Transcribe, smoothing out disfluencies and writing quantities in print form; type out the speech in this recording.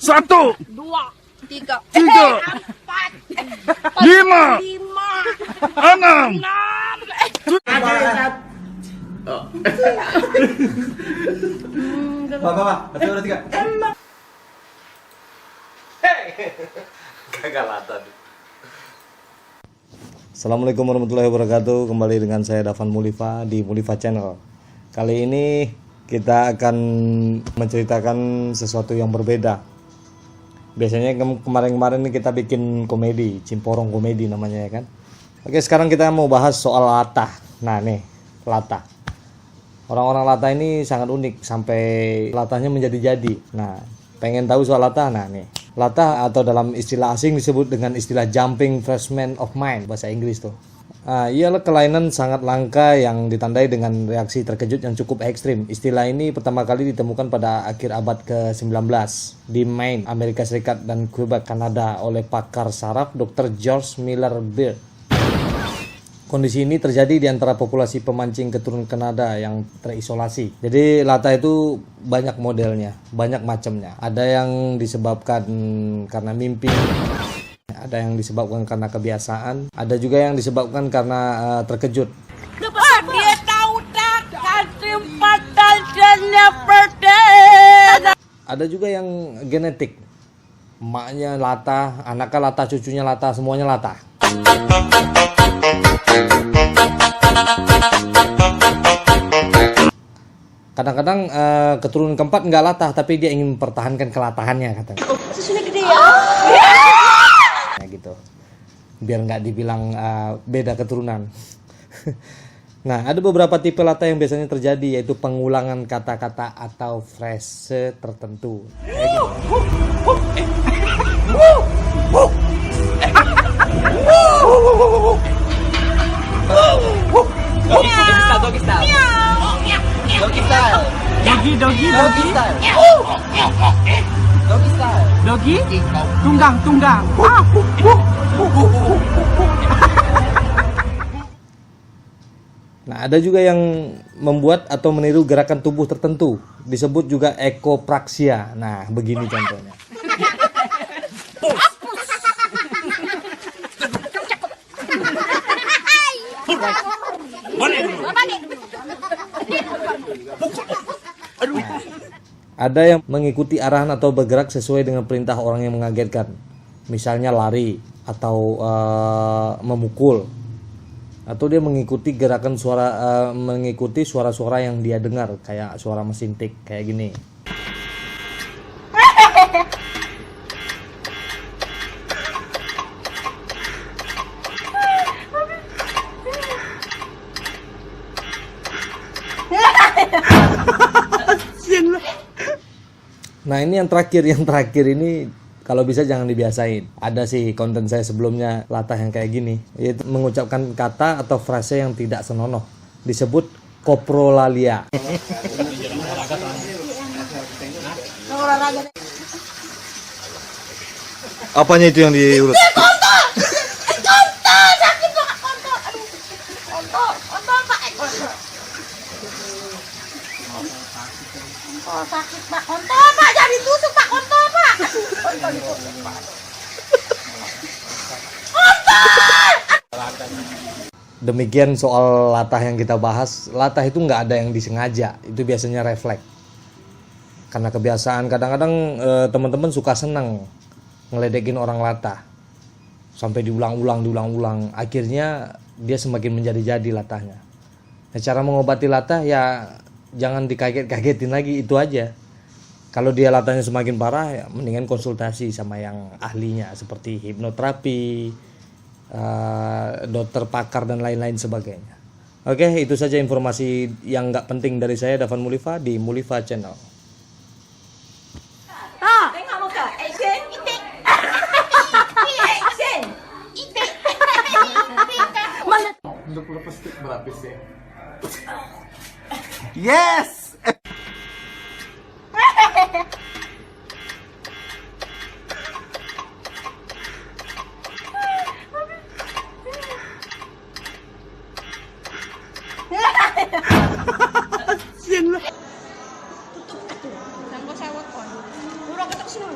1, 2, 3, 3, 4, 5, 5, 6. 6. Pak, 1, 2, 3. Kegalatan. Assalamualaikum warahmatullahi wabarakatuh. Kembali dengan saya Davan Mulifa di Mulifa Channel. Kali ini kita akan menceritakan sesuatu yang berbeda. Biasanya kemarin-kemarin ini kita bikin komedi, Cimporong komedi namanya ya kan. Oke, sekarang kita mau bahas soal latah. Nah nih, latah. Orang-orang latah ini sangat unik sampai latahnya menjadi-jadi. Nah, pengen tahu soal latah? Nah nih, latah atau dalam istilah asing disebut dengan istilah jumping fragment of mind, bahasa Inggris tuh. Ialah kelainan sangat langka yang ditandai dengan reaksi terkejut yang cukup ekstrim. Istilah ini pertama kali ditemukan pada akhir abad ke-19 di Maine, Amerika Serikat dan Quebec, Kanada oleh pakar saraf Dr. George Miller Beard. Kondisi ini terjadi di antara populasi pemancing keturunan Kanada yang terisolasi. Jadi latah itu banyak modelnya, banyak macamnya. Ada yang disebabkan karena mimpi, ada yang disebabkan karena kebiasaan, ada juga yang disebabkan karena terkejut. Dia tahu tak kesempatan seperti. Ada juga yang genetik. Emaknya latah, anaknya latah, cucunya latah, semuanya latah. Kadang-kadang keturunan keempat nggak latah, tapi dia ingin mempertahankan kelatahannya katanya. Susunya gede ya. Nah gitu, biar nggak dibilang beda keturunan. Nah, ada beberapa tipe latah yang biasanya terjadi, yaitu pengulangan kata-kata atau frase tertentu. Dogi, tunggang. Nah, ada juga yang membuat atau meniru gerakan tubuh tertentu, disebut juga ekopraksia. Nah, begini contohnya. Ada yang mengikuti arahan atau bergerak sesuai dengan perintah orang yang mengagetkan. Misalnya lari atau memukul. Atau dia mengikuti gerakan suara, mengikuti suara-suara yang dia dengar, kayak suara mesin tik kayak gini. Nah, ini yang terakhir ini kalau bisa jangan dibiasain. Ada sih konten saya sebelumnya latah yang kayak gini, yaitu mengucapkan kata atau frase yang tidak senonoh, disebut koprolalia. Apanya itu yang diurut? Oh sakit pak, kontol pak, jadi tusuk pak, kontol pak. Kontol ditusuk pak. Demikian soal latah yang kita bahas. Latah itu nggak ada yang disengaja, itu biasanya refleks. Karena kebiasaan, kadang-kadang teman-teman suka senang ngeledekin orang latah. Sampai diulang-ulang. Akhirnya dia semakin menjadi-jadi latahnya. Nah, cara mengobati latah ya jangan dikaget-kagetin lagi, itu aja. Kalau dia latahnya semakin parah, ya mendingan konsultasi sama yang ahlinya seperti hipnoterapi, dokter pakar dan lain-lain sebagainya. Oke, itu saja informasi yang nggak penting dari saya, Davan Mulifa di Mulifa Channel. Tengok muka, action, itik. Action, itik. Mana? Untuk lepas berlapis ya. Yes! Tutup. Sangko sawat kon. Urang ketok sino.